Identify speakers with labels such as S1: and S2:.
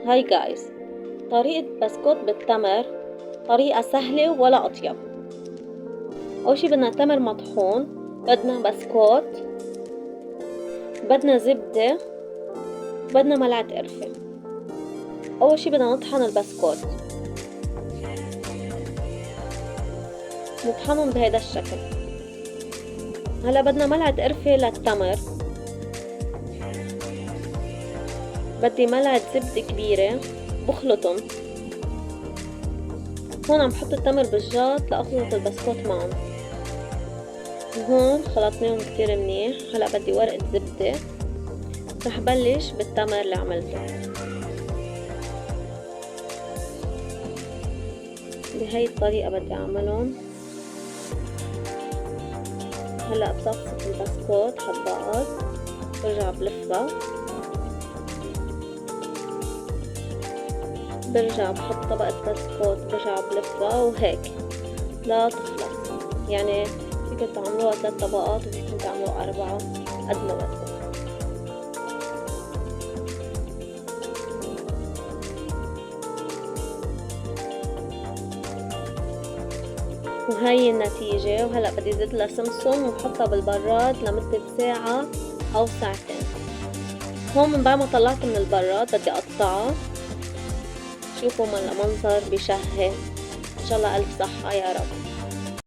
S1: هاي جايز، طريقة بسكوت بالتمر طريقة سهلة ولا أطيب. أول شي بدنا تمر مطحون، بدنا بسكوت، بدنا زبدة، بدنا ملعقة قرفة. أول شي بدنا نطحن البسكوت، نطحنهم بهيدا الشكل. هلا بدنا ملعقة قرفة للتمر، بدي ملعقة زبدة كبيرة بخلطن. هون عم بحط التمر بالجاط لأخلط البسكوت معهم. وهون خلطناهم كتير منيح. هلا بدي ورقة زبدة، رح بلش بالتمر اللي عملته. بهاي الطريقة بدي اعملهم. هلا بصفصف البسكوت حبات، برجع بلفها، برجع بحط طبقة بسكوت، برجع بلفها وهيك لا تخلص. يعني فيكن تعملوها 3 طبقات وفيكن تعملوها 4 قد ما بدكم. وهي النتيجة. وهلأ بدي زيد لها سمسم وحطها بالبراد لمدة ساعة أو ساعتين. هون من بعد ما طلعت من البراد بدي أقطعها. شوفوا منظر بشهي. إن شاء الله ألف صحة يا رب.